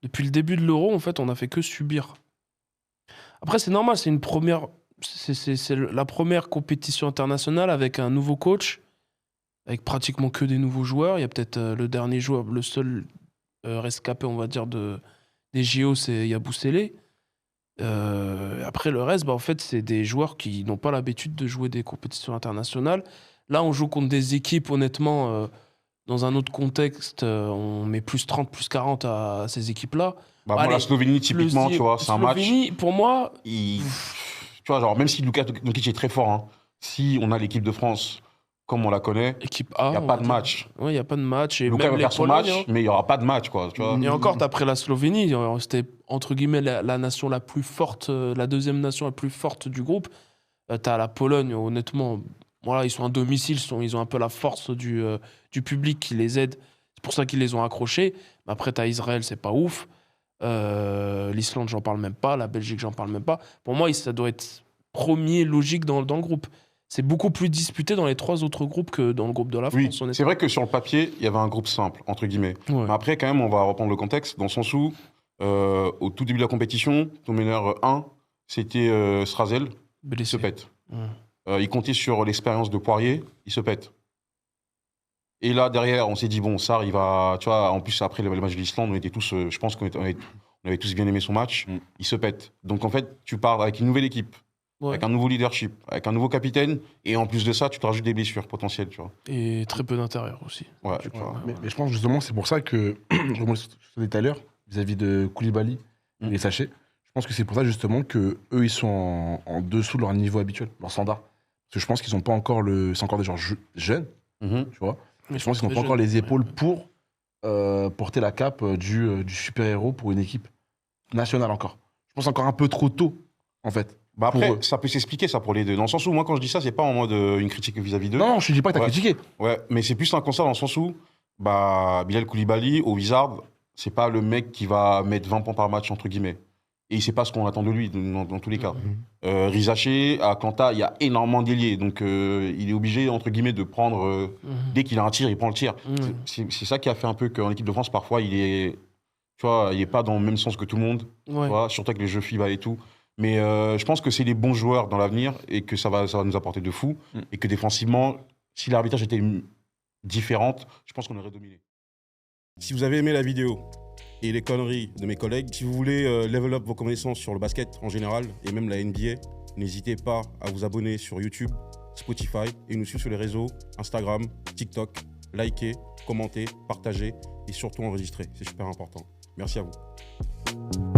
Depuis le début de l'Euro, en fait, on a fait que subir. Après, c'est normal, c'est une première... C'est la première compétition internationale avec un nouveau coach, avec pratiquement que des nouveaux joueurs. Il y a peut-être le dernier joueur, le seul rescapé, on va dire, des JO, c'est Yabou Sélé. Après, le reste, en fait, c'est des joueurs qui n'ont pas l'habitude de jouer des compétitions internationales. Là, on joue contre des équipes, honnêtement, dans un autre contexte, on met plus 30, plus 40 à ces équipes-là. Bah, moi, la Slovénie, typiquement, tu vois, c'est un match. Slovénie, pour moi... Tu vois, genre, même si Luka Doncic est très fort, hein, si on a l'équipe de France comme on la connaît, équipe A, il n'y a pas de match. Oui, il n'y a pas de match. Et Luka même va faire son Pologne, match, mais il n'y aura pas de match, quoi. Tu vois. Et encore, après la Slovénie, c'était entre guillemets la nation la plus forte, la deuxième nation la plus forte du groupe. T'as la Pologne, honnêtement, voilà, ils sont à domicile, ils ont un peu la force du public qui les aide. C'est pour ça qu'ils les ont accrochés. Mais après, t'as Israël, c'est pas ouf. L'Islande, j'en parle même pas. La Belgique, j'en parle même pas. Pour moi, ça doit être premier logique dans le groupe. C'est beaucoup plus disputé dans les 3 autres groupes que dans le groupe de la France. Oui, c'est vrai que sur le papier, il y avait un groupe simple, entre guillemets. Ouais. Mais après, quand même, on va reprendre le contexte, dans le sens où, au tout début de la compétition, ton meneur 1, c'était Strazel, il se pète. Il comptait sur l'expérience de Poirier, il se pète. Et là, derrière, on s'est dit, bon, Sarr, il va... Tu vois, en plus, après le match de l'Islande, on était tous... je pense qu'on avait tous bien aimé son match. Il se pète. Donc, en fait, tu pars avec une nouvelle équipe, avec un nouveau leadership, avec un nouveau capitaine, et en plus de ça, tu te rajoutes des blessures potentielles, tu vois. Et très peu d'intérieur aussi. Ouais. Mais je pense justement, c'est pour ça que, je remonte sur ce que je disais tout à l'heure, vis-à-vis de Koulibaly et les sachets, je pense que c'est pour ça justement qu'eux, ils sont en dessous de leur niveau habituel, leur standard. Parce que je pense qu'ils n'ont pas encore c'est encore des joueurs jeunes, tu vois. Mais je pense qu'ils n'ont pas encore les épaules pour porter la cape du super-héros pour une équipe nationale encore. Je pense encore un peu trop tôt, en fait. Bah après, ça peut s'expliquer ça pour les deux. Dans le sens où, moi, quand je dis ça, c'est pas en mode une critique vis-à-vis d'eux. Non, je te dis pas que t'as critiqué. Ouais, mais c'est plus un constat dans le sens où, bah, Bilal Koulibaly, au Wizard, c'est pas le mec qui va mettre 20 points par match, entre guillemets. Et il sait pas ce qu'on attend de lui, dans tous les cas. Rizaché, à Atlanta, il y a énormément d'ailiers. Donc, il est obligé, entre guillemets, de prendre... Dès qu'il a un tir, il prend le tir. C'est ça qui a fait un peu qu'en équipe de France, parfois, il est... Tu vois, il est pas dans le même sens que tout le monde. Tu vois, surtout avec les jeux FIBA et tout. Mais je pense que c'est les bons joueurs dans l'avenir et que ça va nous apporter de fou. Et que défensivement, si l'arbitrage était différente, je pense qu'on aurait dominé. Si vous avez aimé la vidéo et les conneries de mes collègues, si vous voulez level up vos connaissances sur le basket en général et même la NBA, n'hésitez pas à vous abonner sur YouTube, Spotify et nous suivre sur les réseaux Instagram, TikTok, liker, commenter, partager et surtout enregistrer. C'est super important. Merci à vous.